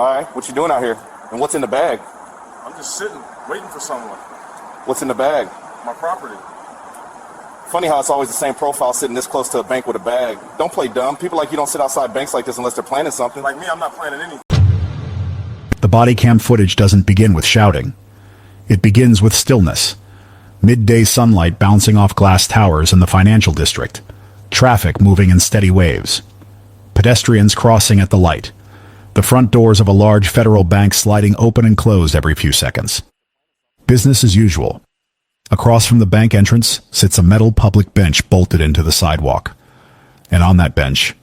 Alright, what you doing out here? And what's in the bag? I'm just sitting, waiting for someone. What's in the bag? My property. Funny how it's always the same profile sitting this close to a bank with a bag. Don't play dumb. People like you don't sit outside banks like this unless they're planning something. Like me, I'm not planning anything. The body cam footage doesn't begin with shouting. It begins with stillness. Midday sunlight bouncing off glass towers in the financial district. Traffic moving in steady waves. Pedestrians crossing at the light. The front doors of a large federal bank sliding open and closed every few seconds. Business as usual. Across from the bank entrance sits a metal public bench bolted into the sidewalk. And on that bench,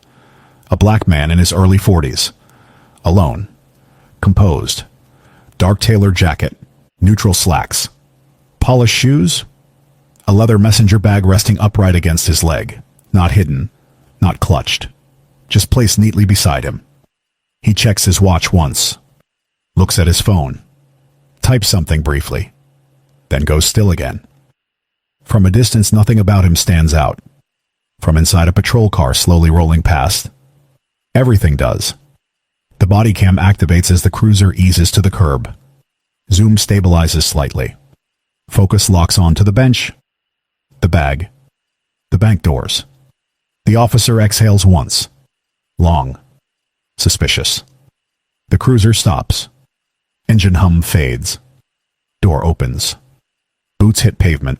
a black man in his early 40s. Alone. Composed. Dark tailored jacket. Neutral slacks. Polished shoes. A leather messenger bag resting upright against his leg. Not hidden. Not clutched. Just placed neatly beside him. He checks his watch once. Looks at his phone. Types something briefly. Then goes still again. From a distance, nothing about him stands out. From inside a patrol car slowly rolling past, everything does. The body cam activates as the cruiser eases to the curb. Zoom stabilizes slightly. Focus locks onto the bench, the bag, the bank doors. The officer exhales once. Long. Suspicious. The cruiser stops. Engine hum fades. Door opens. Boots hit pavement.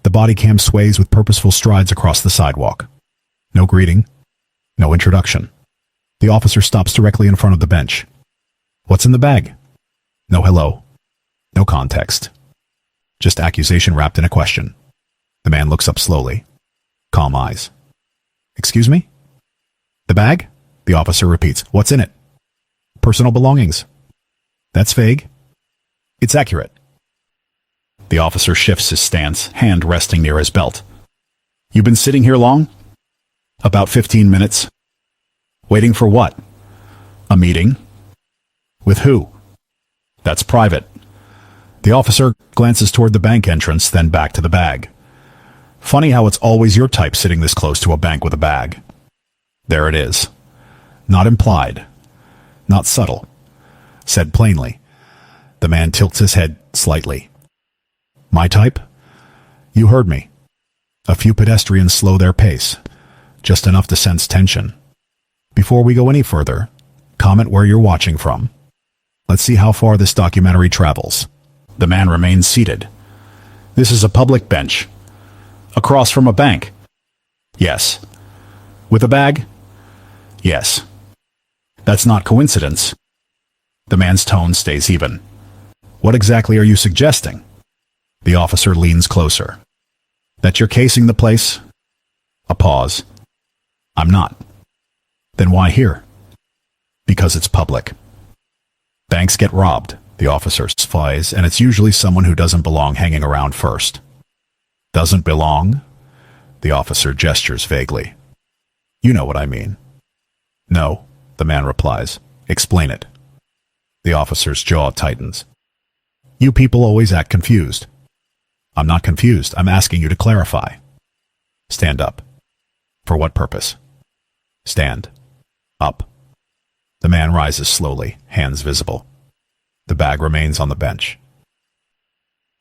The body cam sways with purposeful strides across the sidewalk. No greeting. No introduction. The officer stops directly in front of the bench. What's in the bag? No hello. No context. Just accusation wrapped in a question. The man looks up slowly. Calm eyes. Excuse me? The bag? The officer repeats. What's in it? Personal belongings. That's vague. It's accurate. The officer shifts his stance, hand resting near his belt. You've been sitting here long? About 15 minutes. Waiting for what? A meeting? With who? That's private. The officer glances toward the bank entrance, then back to the bag. Funny how it's always your type sitting this close to a bank with a bag. There it is. Not implied. Not subtle. Said plainly. The man tilts his head slightly. My type? You heard me. A few pedestrians slow their pace, just enough to sense tension. Before we go any further, comment where you're watching from. Let's see how far this documentary travels. The man remains seated. This is a public bench. Across from a bank. Yes. With a bag? Yes. That's not coincidence. The man's tone stays even. What exactly are you suggesting? The officer leans closer. That you're casing the place? A pause. I'm not. Then why here? Because it's public. Banks get robbed, the officer spies, and it's usually someone who doesn't belong hanging around first. Doesn't belong? The officer gestures vaguely. You know what I mean. No, the man replies. Explain it. The officer's jaw tightens. You people always act confused. I'm not confused. I'm asking you to clarify. Stand up. For what purpose? Stand. Up. The man rises slowly, hands visible. The bag remains on the bench.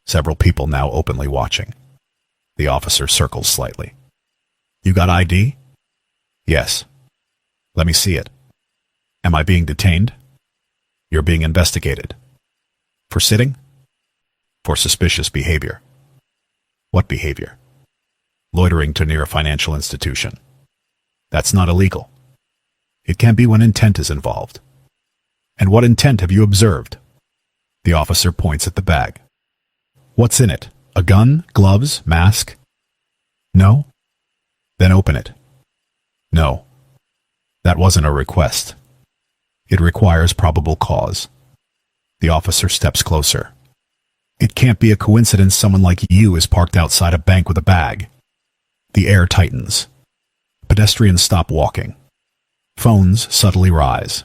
Several people now openly watching. The officer circles slightly. You got ID? Yes. Let me see it. Am I being detained? You're being investigated. For sitting? For suspicious behavior. What behavior? Loitering to near a financial institution. That's not illegal. It can be when intent is involved. And what intent have you observed? The officer points at the bag. What's in it? A gun, gloves, mask? No? Then open it. No. That wasn't a request. It requires probable cause. The officer steps closer. It can't be a coincidence someone like you is parked outside a bank with a bag. The air tightens. Pedestrians stop walking. Phones subtly rise.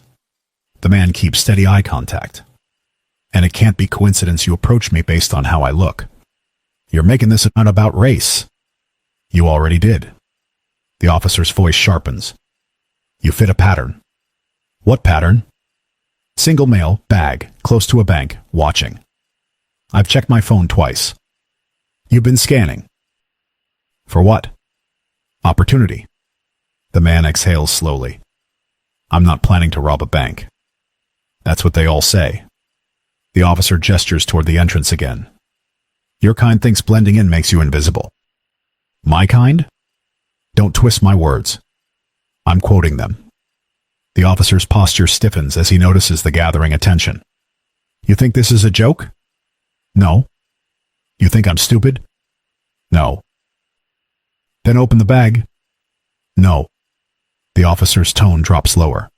The man keeps steady eye contact. And it can't be coincidence you approach me based on how I look. You're making this not about race. You already did. The officer's voice sharpens. You fit a pattern. What pattern? Single male, bag, close to a bank, watching. I've checked my phone twice. You've been scanning. For what? Opportunity. The man exhales slowly. I'm not planning to rob a bank. That's what they all say. The officer gestures toward the entrance again. Your kind thinks blending in makes you invisible. My kind? Don't twist my words. I'm quoting them. The officer's posture stiffens as he notices the gathering attention. You think this is a joke? No. You think I'm stupid? No. Then open the bag. No. The officer's tone drops lower.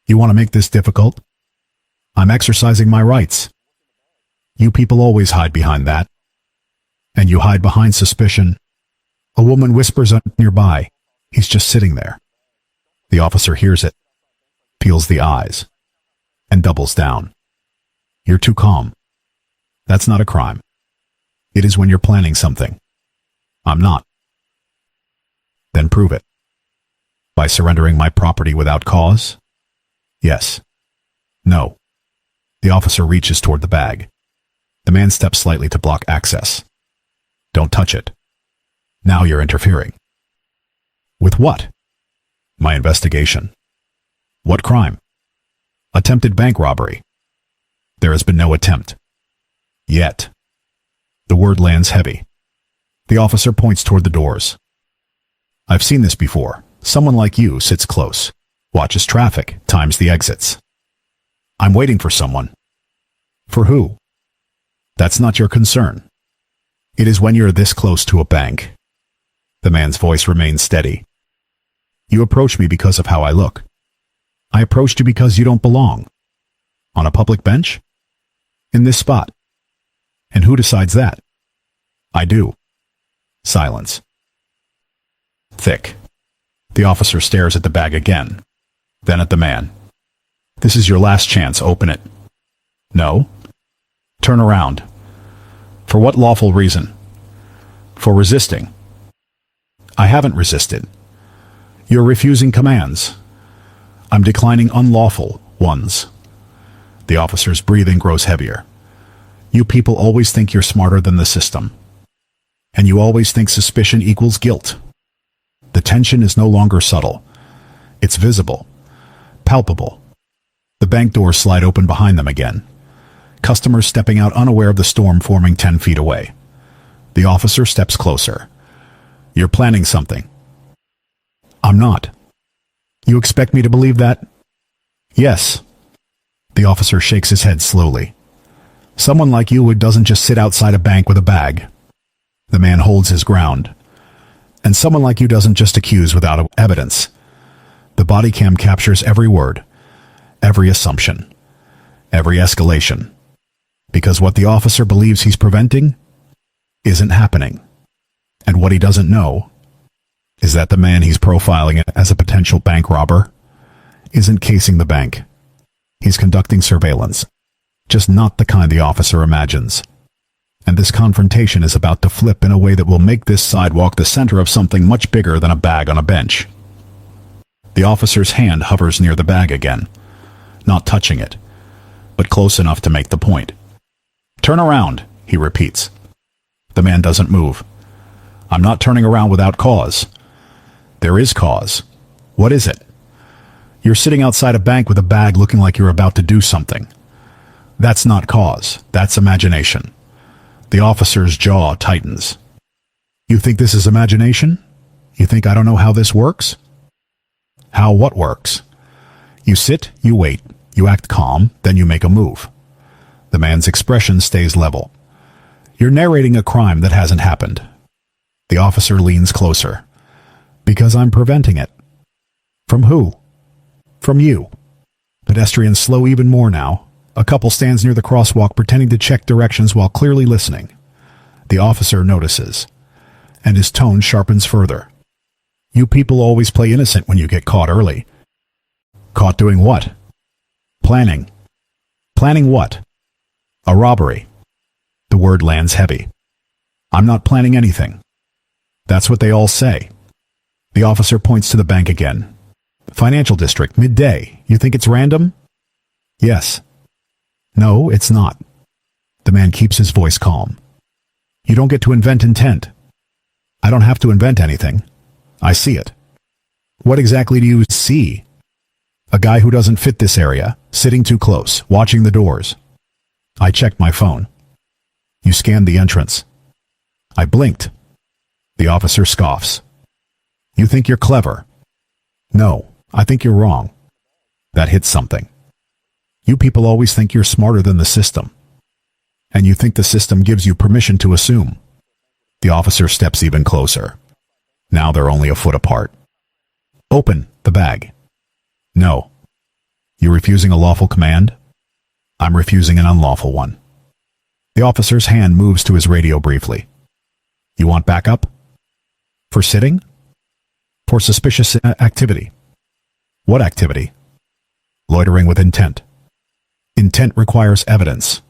You want to make this difficult? I'm exercising my rights. You people always hide behind that. And you hide behind suspicion. A woman whispers nearby. He's just sitting there. The officer hears it, feels the eyes, and doubles down. You're too calm. That's not a crime. It is when you're planning something. I'm not. Then prove it. By surrendering my property without cause? Yes. No. The officer reaches toward the bag. The man steps slightly to block access. Don't touch it. Now you're interfering. With what? My investigation. What crime? Attempted bank robbery. There has been no attempt. Yet. The word lands heavy. The officer points toward the doors. I've seen this before. Someone like you sits close, watches traffic, times the exits. I'm waiting for someone. For who? That's not your concern. It is when you're this close to a bank. The man's voice remains steady. You approach me because of how I look. I approached you because you don't belong. On a public bench? In this spot. And who decides that? I do. Silence. Thick. The officer stares at the bag again, then at the man. This is your last chance, open it. No? Turn around. For what lawful reason? For resisting. I haven't resisted. You're refusing commands. I'm declining unlawful ones. The officer's breathing grows heavier. You people always think you're smarter than the system. And you always think suspicion equals guilt. The tension is no longer subtle. It's visible. Palpable. The bank doors slide open behind them again. Customers stepping out unaware of the storm forming 10 feet away. The officer steps closer. You're planning something. I'm not. You expect me to believe that? Yes. The officer shakes his head slowly. Someone like you who doesn't just sit outside a bank with a bag. The man holds his ground. And someone like you doesn't just accuse without evidence. The body cam captures every word, every assumption, every escalation. Because what the officer believes he's preventing isn't happening. And what he doesn't know is that the man he's profiling as a potential bank robber isn't casing the bank. He's conducting surveillance, just not the kind the officer imagines. And this confrontation is about to flip in a way that will make this sidewalk the center of something much bigger than a bag on a bench. The officer's hand hovers near the bag again, not touching it, but close enough to make the point. Turn around, he repeats. The man doesn't move. I'm not turning around without cause. There is cause. What is it? You're sitting outside a bank with a bag looking like you're about to do something. That's not cause. That's imagination. The officer's jaw tightens. You think this is imagination? You think I don't know how this works? How what works? You sit, you wait, you act calm, then you make a move. The man's expression stays level. You're narrating a crime that hasn't happened. The officer leans closer. Because I'm preventing it. From who? From you. Pedestrians slow even more now. A couple stands near the crosswalk pretending to check directions while clearly listening. The officer notices, and his tone sharpens further. You people always play innocent when you get caught early. Caught doing what? Planning. Planning what? A robbery. The word lands heavy. I'm not planning anything. That's what they all say. The officer points to the bank again. Financial district, midday. You think it's random? Yes. No, it's not. The man keeps his voice calm. You don't get to invent intent. I don't have to invent anything. I see it. What exactly do you see? A guy who doesn't fit this area, sitting too close, watching the doors. I checked my phone. You scanned the entrance. I blinked. The officer scoffs. You think you're clever? No, I think you're wrong. That hits something. You people always think you're smarter than the system. And you think the system gives you permission to assume. The officer steps even closer. Now they're only a foot apart. Open the bag. No. You refusing a lawful command? I'm refusing an unlawful one. The officer's hand moves to his radio briefly. You want backup? For sitting? For suspicious activity. What activity? Loitering with intent. Intent requires evidence.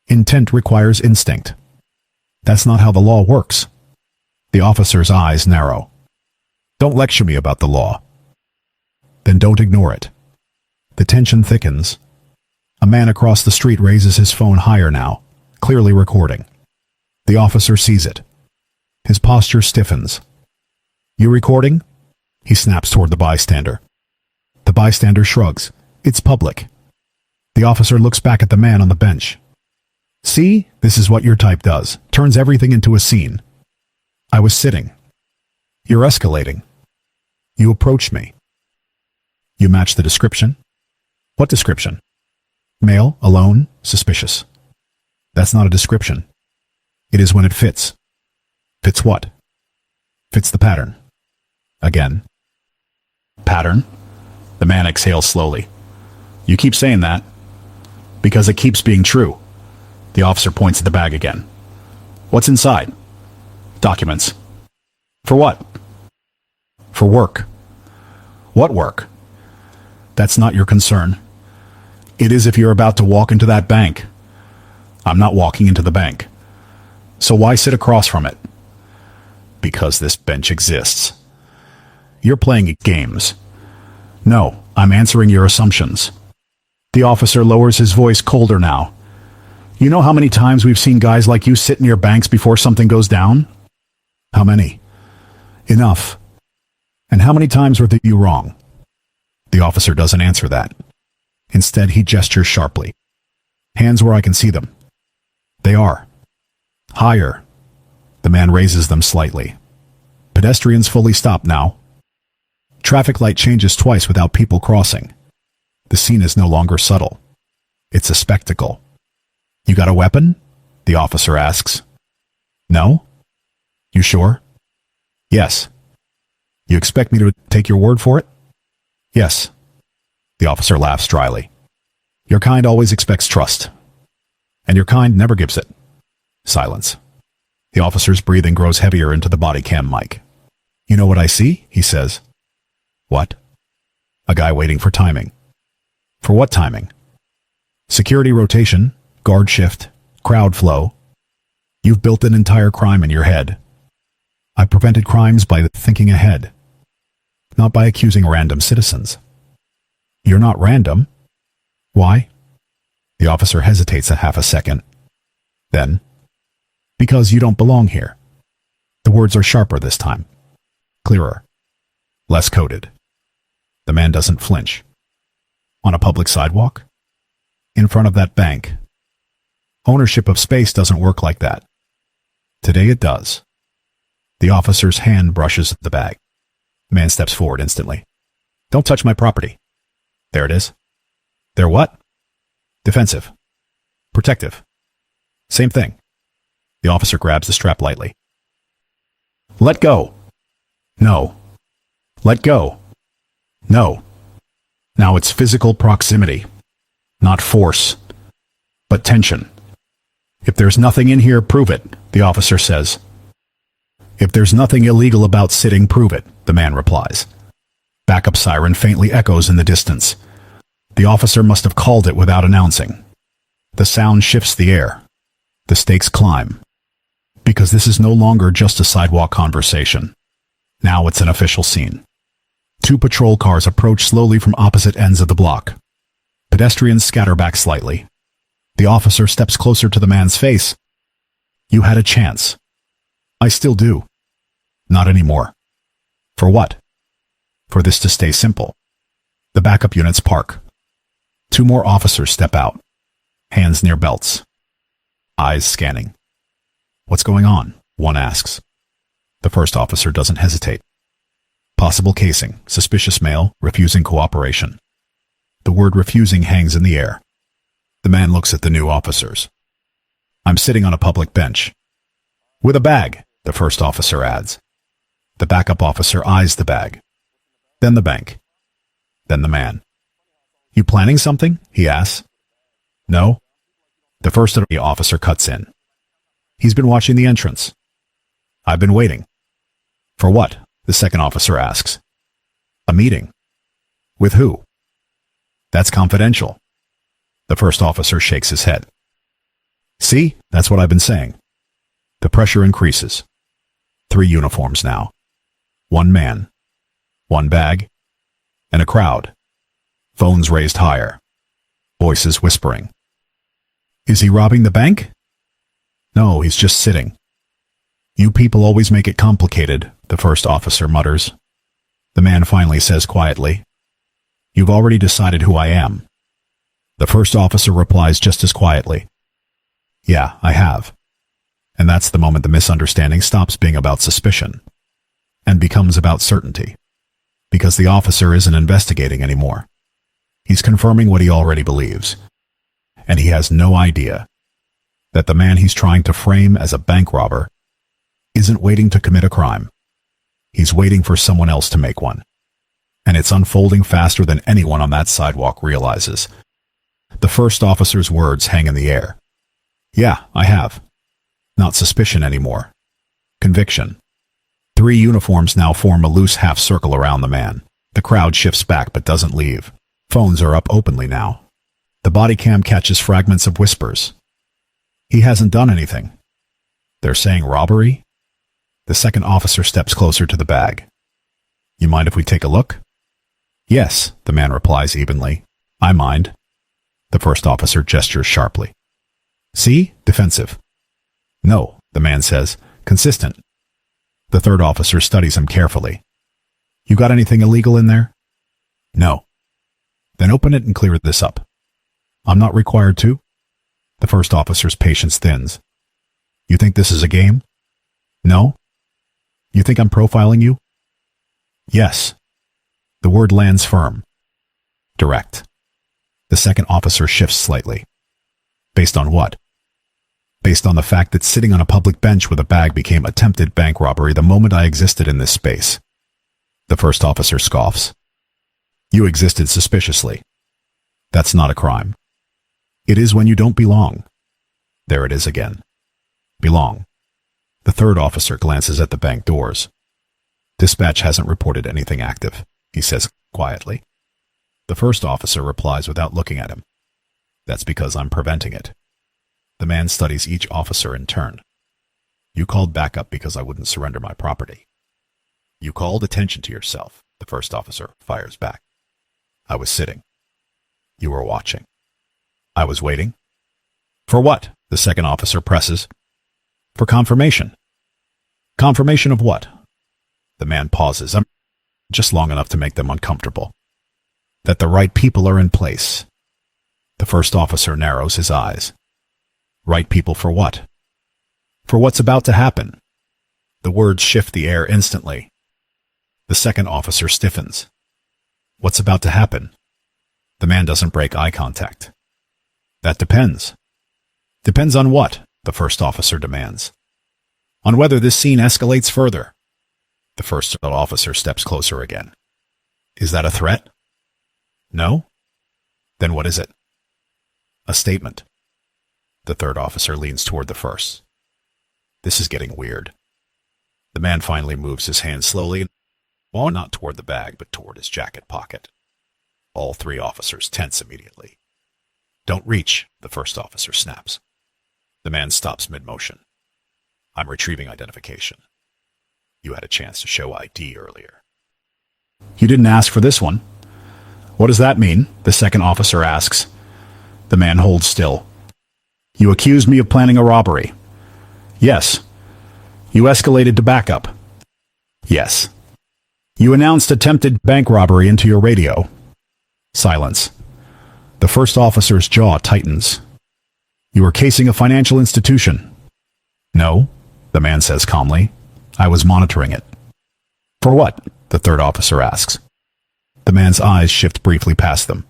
Intent requires instinct. That's not how the law works. The officer's eyes narrow. Don't lecture me about the law. Then don't ignore it. The tension thickens. A man across the street raises his phone higher now, clearly recording. The officer sees it. His posture stiffens. You recording? He snaps toward the bystander. The bystander shrugs. It's public. The officer looks back at the man on the bench. See, this is what your type does. Turns everything into a scene. I was sitting. You're escalating. You approached me. You match the description? What description? Male, alone, suspicious. That's not a description. It is when it fits. Fits what? Fits the pattern. Again. Pattern? The man exhales slowly. You keep saying that. Because it keeps being true. The officer points at the bag again. What's inside? Documents. For what? For work. What work? That's not your concern. It is if you're about to walk into that bank. I'm not walking into the bank. So why sit across from it? Because this bench exists. You're playing games. No, I'm answering your assumptions. The officer lowers his voice colder now. You know how many times we've seen guys like you sit near banks before something goes down? How many? Enough. And how many times were you wrong? The officer doesn't answer that. Instead, he gestures sharply. Hands where I can see them. They are. Higher. The man raises them slightly. Pedestrians fully stop now. Traffic light changes twice without people crossing. The scene is no longer subtle. It's a spectacle. You got a weapon? The officer asks. No? You sure? Yes. You expect me to take your word for it? Yes. The officer laughs dryly. Your kind always expects trust. And your kind never gives it. Silence. The officer's breathing grows heavier into the body cam mic. You know what I see? He says. What? A guy waiting for timing. For what timing? Security rotation, guard shift, crowd flow. You've built an entire crime in your head. I prevented crimes by thinking ahead, not by accusing random citizens. You're not random. Why? The officer hesitates a half a second. Then, because you don't belong here. The words are sharper this time. Clearer. Less coded. The man doesn't flinch. On a public sidewalk? In front of that bank. Ownership of space doesn't work like that. Today it does. The officer's hand brushes the bag. The man steps forward instantly. Don't touch my property. There it is. They're what? Defensive. Protective. Same thing. The officer grabs the strap lightly. Let go. No. Let go. No. Now it's physical proximity. Not force. But tension. If there's nothing in here, prove it, the officer says. If there's nothing illegal about sitting, prove it, the man replies. Backup siren faintly echoes in the distance. The officer must have called it without announcing. The sound shifts the air. The stakes climb. Because this is no longer just a sidewalk conversation. Now it's an official scene. Two patrol cars approach slowly from opposite ends of the block. Pedestrians scatter back slightly. The officer steps closer to the man's face. You had a chance. I still do. Not anymore. For what? For this to stay simple. The backup units park. Two more officers step out. Hands near belts. Eyes scanning. What's going on? One asks. The first officer doesn't hesitate. Possible casing, suspicious male, refusing cooperation. The word refusing hangs in the air. The man looks at the new officers. I'm sitting on a public bench. With a bag, the first officer adds. The backup officer eyes the bag. Then the bank. Then the man. You planning something? He asks. No. The first officer cuts in. He's been watching the entrance. I've been waiting. For what? The second officer asks. A meeting. With who? That's confidential. The first officer shakes his head. See, that's what I've been saying. The pressure increases. 3 uniforms now. 1 man. 1 bag. And a crowd. Phones raised higher. Voices whispering. Is he robbing the bank? No, he's just sitting. You people always make it complicated, the first officer mutters. The man finally says quietly, You've already decided who I am. The first officer replies just as quietly, Yeah, I have. And that's the moment the misunderstanding stops being about suspicion and becomes about certainty. Because the officer isn't investigating anymore. He's confirming what he already believes. And he has no idea that the man he's trying to frame as a bank robber isn't waiting to commit a crime. He's waiting for someone else to make one. And it's unfolding faster than anyone on that sidewalk realizes. The first officer's words hang in the air. Yeah, I have. Not suspicion anymore. Conviction. 3 uniforms now form a loose half circle around the man. The crowd shifts back but doesn't leave. Phones are up openly now. The body cam catches fragments of whispers. He hasn't done anything. They're saying robbery? The second officer steps closer to the bag. You mind if we take a look? Yes, the man replies evenly. I mind. The first officer gestures sharply. See? Defensive. No, the man says. Consistent. The third officer studies him carefully. You got anything illegal in there? No. Then open it and clear this up. I'm not required to? The first officer's patience thins. You think this is a game? No? You think I'm profiling you? Yes. The word lands firm. Direct. The second officer shifts slightly. Based on what? Based on the fact that sitting on a public bench with a bag became attempted bank robbery the moment I existed in this space. The first officer scoffs. You existed suspiciously. That's not a crime. It is when you don't belong. There it is again. Belong. The third officer glances at the bank doors. Dispatch hasn't reported anything active, he says quietly. The first officer replies without looking at him. That's because I'm preventing it. The man studies each officer in turn. You called backup because I wouldn't surrender my property. You called attention to yourself, the first officer fires back. I was sitting. You were watching. I was waiting. For what? The second officer presses. For confirmation. Confirmation of what? The man pauses, just long enough to make them uncomfortable. That the right people are in place. The first officer narrows his eyes. Right people for what? For what's about to happen. The words shift the air instantly. The second officer stiffens. What's about to happen? The man doesn't break eye contact. That depends. Depends on what? The first officer demands. On whether this scene escalates further. The first officer steps closer again. Is that a threat? No? Then what is it? A statement. The third officer leans toward the first. This is getting weird. The man finally moves his hand slowly, well, not toward the bag, but toward his jacket pocket. All 3 officers tense immediately. Don't reach, the first officer snaps. The man stops mid-motion. I'm retrieving identification. You had a chance to show ID earlier. You didn't ask for this one. What does that mean? The second officer asks. The man holds still. You accused me of planning a robbery. Yes. You escalated to backup. Yes. You announced attempted bank robbery into your radio. Silence. The first officer's jaw tightens. You were casing a financial institution. No, the man says calmly. I was monitoring it. For what? The third officer asks. The man's eyes shift briefly past them.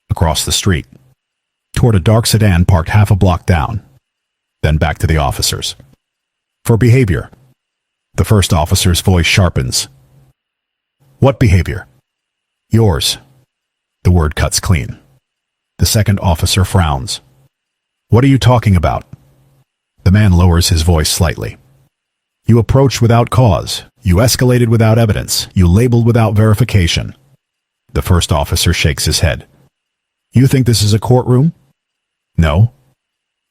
Across the street. Toward a dark sedan parked half a block down. Then back to the officers. For behavior. The first officer's voice sharpens. What behavior? Yours. The word cuts clean. The second officer frowns. What are you talking about? The man lowers his voice slightly. You approached without cause. You escalated without evidence. You labeled without verification. The first officer shakes his head. You think this is a courtroom? No.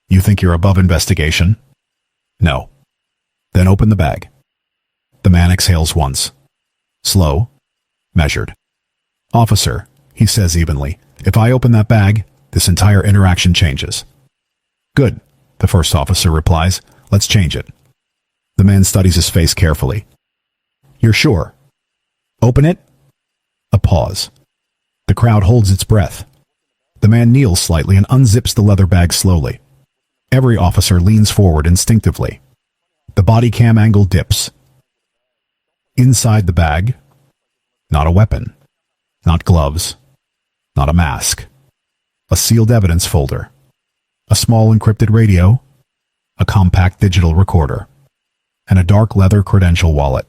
You think you're above investigation? No. Then open the bag. The man exhales once. Slow. Measured. Officer, he says evenly, if I open that bag, this entire interaction changes. Good, the first officer replies. Let's change it. The man studies his face carefully. You're sure? Open it? A pause. The crowd holds its breath. The man kneels slightly and unzips the leather bag slowly. Every officer leans forward instinctively. The body cam angle dips. Inside the bag, not a weapon, not gloves, not a mask. A sealed evidence folder. A small encrypted radio. A compact digital recorder. And a dark leather credential wallet.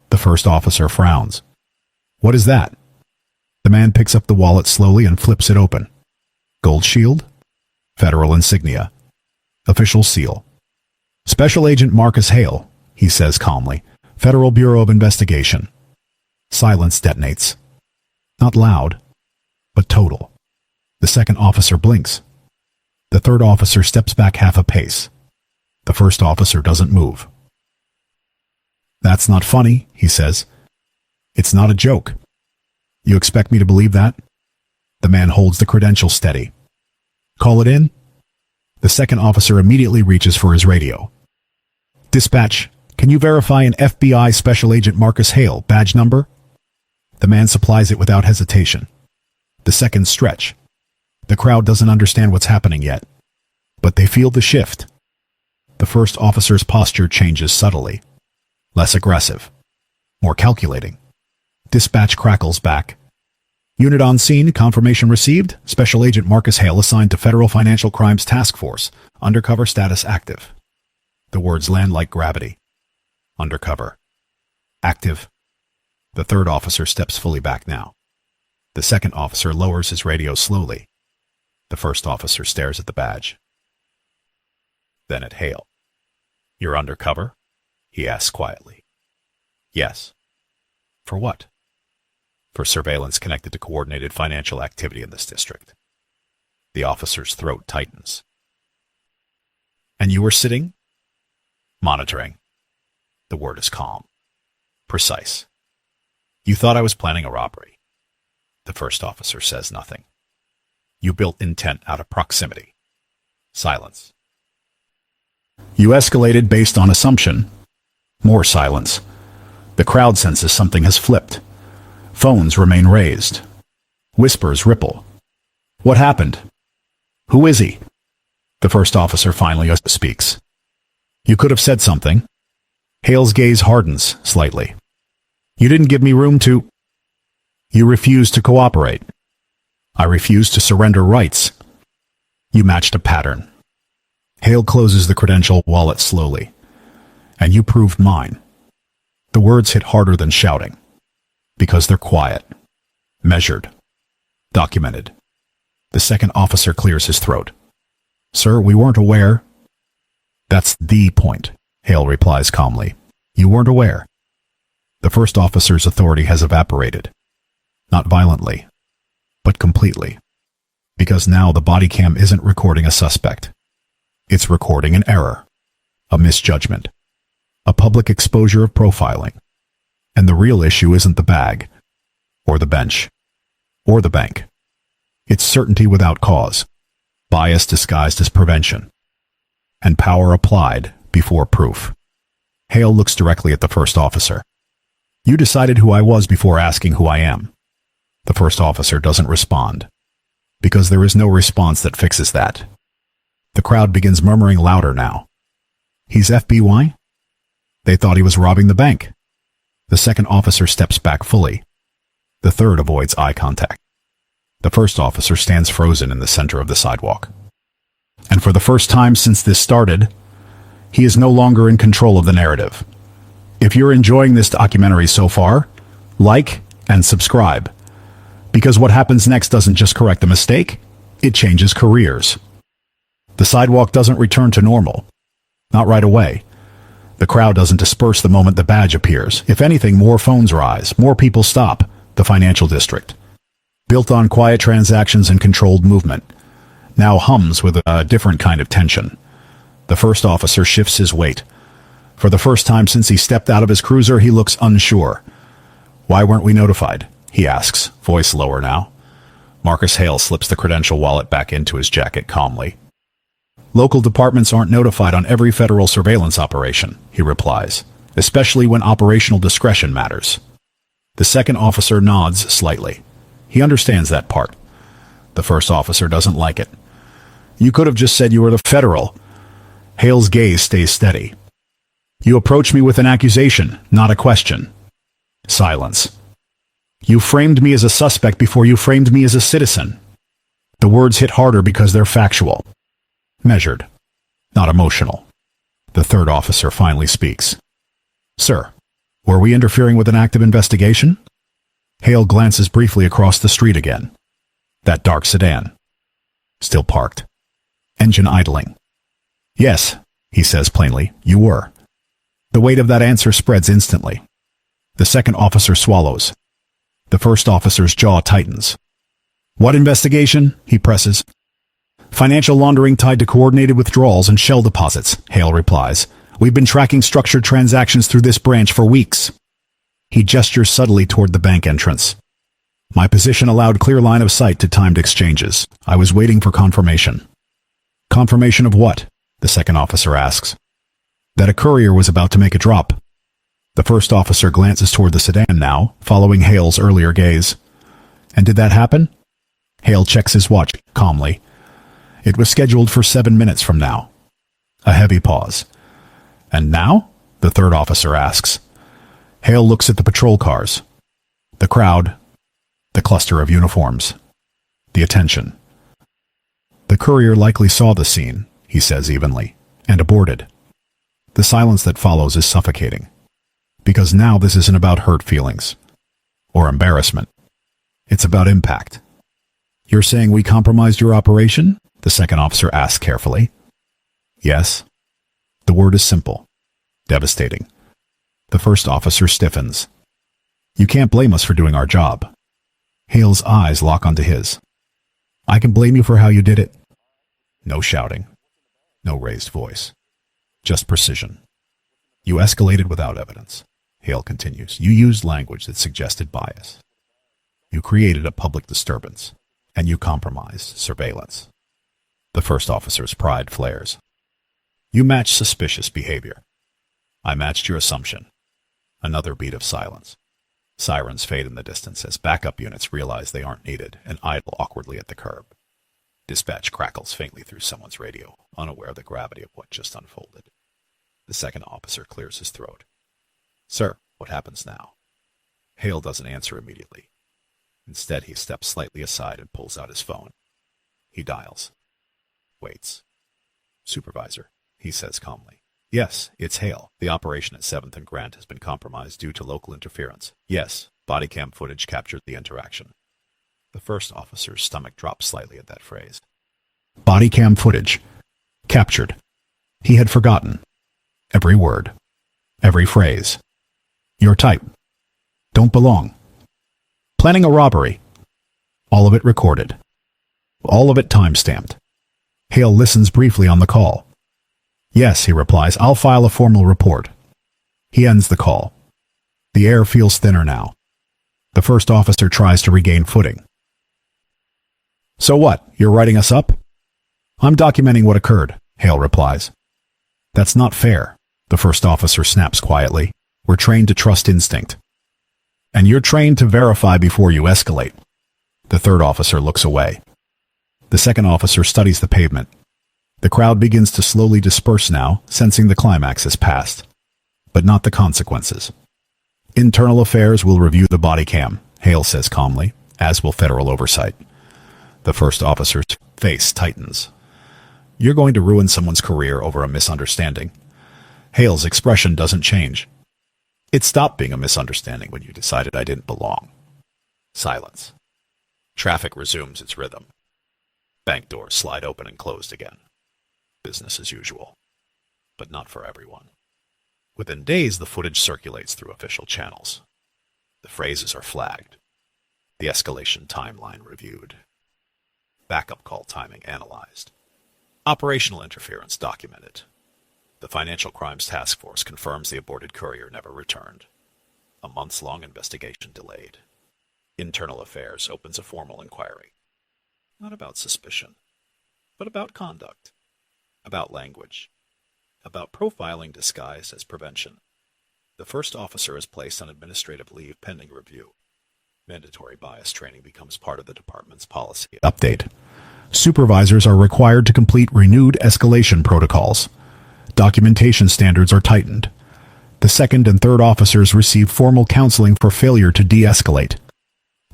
The first officer frowns. What is that? The man picks up the wallet slowly and flips it open. Gold shield? Federal insignia. Official seal. Special Agent Marcus Hale, he says calmly. Federal Bureau of Investigation. Silence detonates. Not loud, but total. The second officer blinks. The third officer steps back half a pace. The first officer doesn't move. That's not funny, he says. It's not a joke. You expect me to believe that? The man holds the credential steady. Call it in? The second officer immediately reaches for his radio. Dispatch, can you verify an FBI Special Agent Marcus Hale badge number? The man supplies it without hesitation. The seconds stretch. The crowd doesn't understand what's happening yet, but they feel the shift. The first officer's posture changes subtly. Less aggressive. More calculating. Dispatch crackles back. Unit on scene, confirmation received. Special Agent Marcus Hale assigned to Federal Financial Crimes Task Force. Undercover status active. The words land like gravity. Undercover. Active. The third officer steps fully back now. The second officer lowers his radio slowly. The first officer stares at the badge. Then at Hale. You're undercover? He asks quietly. Yes. For what? For surveillance connected to coordinated financial activity in this district. The officer's throat tightens. And you were sitting? Monitoring. The word is calm. Precise. You thought I was planning a robbery. The first officer says nothing. You built intent out of proximity. Silence. You escalated based on assumption. More silence. The crowd senses something has flipped. Phones remain raised. Whispers ripple. What happened? Who is he? The first officer finally speaks. You could have said something. Hale's gaze hardens slightly. You didn't give me room to... You refused to cooperate. I refused to surrender rights. You matched a pattern. Hale closes the credential wallet slowly. And you proved mine. The words hit harder than shouting. Because they're quiet. Measured. Documented. The second officer clears his throat. Sir, we weren't aware. That's the point, Hale replies calmly. You weren't aware. The first officer's authority has evaporated. Not violently, but completely. Because now the body cam isn't recording a suspect. It's recording an error. A misjudgment. A public exposure of profiling. And the real issue isn't the bag, or the bench, or the bank. It's certainty without cause, bias disguised as prevention, and power applied before proof. Hale looks directly at the first officer. You decided who I was before asking who I am. The first officer doesn't respond, because there is no response that fixes that. The crowd begins murmuring louder now. He's FBI? They thought he was robbing the bank. The second officer steps back fully. The third avoids eye contact. The first officer stands frozen in the center of the sidewalk. And for the first time since this started, he is no longer in control of the narrative. If you're enjoying this documentary so far, like and subscribe. Because what happens next doesn't just correct the mistake, it changes careers. The sidewalk doesn't return to normal. Not right away. The crowd doesn't disperse the moment the badge appears. If anything, more phones rise, more people stop. The financial district, built on quiet transactions and controlled movement, now hums with a different kind of tension. The first officer shifts his weight. For the first time since he stepped out of his cruiser, he looks unsure. Why weren't we notified? He asks, voice lower now. Marcus Hale slips the credential wallet back into his jacket calmly. Local departments aren't notified on every federal surveillance operation, he replies, especially when operational discretion matters. The second officer nods slightly. He understands that part. The first officer doesn't like it. You could have just said you were the federal. Hale's gaze stays steady. You approached me with an accusation, not a question. Silence. You framed me as a suspect before you framed me as a citizen. The words hit harder because they're factual. Measured. Not emotional. The third officer finally speaks. Sir, were we interfering with an active investigation? Hale glances briefly across the street again. That dark sedan. Still parked. Engine idling. Yes, he says plainly, you were. The weight of that answer spreads instantly. The second officer swallows. The first officer's jaw tightens. What investigation? He presses. Financial laundering tied to coordinated withdrawals and shell deposits, Hale replies. We've been tracking structured transactions through this branch for weeks. He gestures subtly toward the bank entrance. My position allowed clear line of sight to timed exchanges. I was waiting for confirmation. Confirmation of what? The second officer asks. That a courier was about to make a drop. The first officer glances toward the sedan now, following Hale's earlier gaze. And did that happen? Hale checks his watch calmly. It was scheduled for 7 minutes from now. A heavy pause. And now? The third officer asks. Hale looks at the patrol cars. The crowd. The cluster of uniforms. The attention. The courier likely saw the scene, he says evenly, and aborted. The silence that follows is suffocating. Because now this isn't about hurt feelings. Or embarrassment. It's about impact. You're saying we compromised your operation? The second officer asks carefully. Yes. The word is simple. Devastating. The first officer stiffens. You can't blame us for doing our job. Hale's eyes lock onto his. I can blame you for how you did it. No shouting. No raised voice. Just precision. You escalated without evidence. Hale continues. You used language that suggested bias. You created a public disturbance. And you compromised surveillance. The first officer's pride flares. You matched suspicious behavior. I matched your assumption. Another beat of silence. Sirens fade in the distance as backup units realize they aren't needed and idle awkwardly at the curb. Dispatch crackles faintly through someone's radio, unaware of the gravity of what just unfolded. The second officer clears his throat. Sir, what happens now? Hale doesn't answer immediately. Instead, he steps slightly aside and pulls out his phone. He dials. Waits. Supervisor, he says calmly. Yes, it's Hale. The operation at 7th and Grant has been compromised due to local interference. Yes, bodycam footage captured the interaction. The first officer's stomach drops slightly at that phrase. Bodycam footage. Captured. He had forgotten. Every word. Every phrase. Your type. Don't belong. Planning a robbery. All of it recorded. All of it time-stamped. Hale listens briefly on the call. Yes, he replies, I'll file a formal report. He ends the call. The air feels thinner now. The first officer tries to regain footing. So what, you're writing us up? I'm documenting what occurred, Hale replies. That's not fair, the first officer snaps quietly. We're trained to trust instinct. And you're trained to verify before you escalate. The third officer looks away. The second officer studies the pavement. The crowd begins to slowly disperse now, sensing the climax has passed. But not the consequences. Internal Affairs will review the body cam, Hale says calmly, as will federal oversight. The first officer's face tightens. You're going to ruin someone's career over a misunderstanding. Hale's expression doesn't change. It stopped being a misunderstanding when you decided I didn't belong. Silence. Traffic resumes its rhythm. Bank doors slide open and closed again. Business as usual. But not for everyone. Within days, the footage circulates through official channels. The phrases are flagged. The escalation timeline reviewed. Backup call timing analyzed. Operational interference documented. The Financial Crimes Task Force confirms the aborted courier never returned. A months-long investigation delayed. Internal Affairs opens a formal inquiry. Not about suspicion, but about conduct. About language. About profiling disguised as prevention. The first officer is placed on administrative leave pending review. Mandatory bias training becomes part of the department's policy update. Supervisors are required to complete renewed escalation protocols. Documentation standards are tightened. The second and third officers receive formal counseling for failure to de-escalate.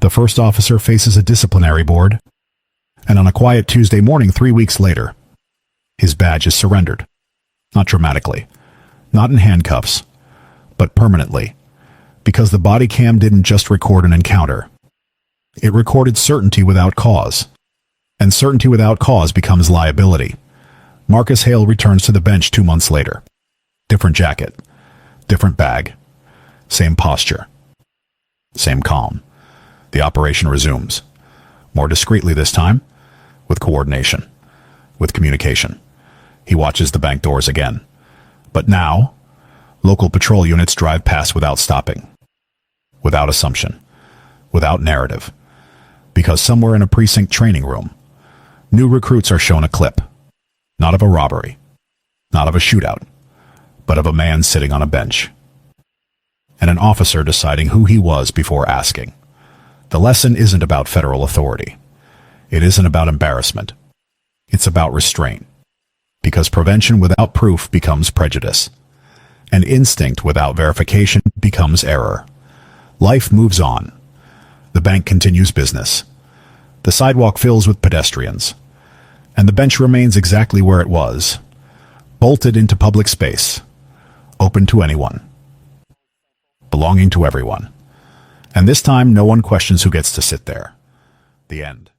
The first officer faces a disciplinary board. And on a quiet Tuesday morning 3 weeks later, his badge is surrendered. Not dramatically, not in handcuffs, but permanently. Because the body cam didn't just record an encounter. It recorded certainty without cause. And certainty without cause becomes liability. Marcus Hale returns to the bench 2 months later. Different jacket. Different bag. Same posture. Same calm. The operation resumes. More discreetly this time. With coordination. With communication. He watches the bank doors again. But now, local patrol units drive past without stopping. Without assumption. Without narrative. Because somewhere in a precinct training room, new recruits are shown a clip. Not of a robbery. Not of a shootout. But of a man sitting on a bench. And an officer deciding who he was before asking. The lesson isn't about federal authority. It isn't about embarrassment. It's about restraint. Because prevention without proof becomes prejudice. And instinct without verification becomes error. Life moves on. The bank continues business. The sidewalk fills with pedestrians. And the bench remains exactly where it was. Bolted into public space. Open to anyone. Belonging to everyone. And this time no one questions who gets to sit there. The end.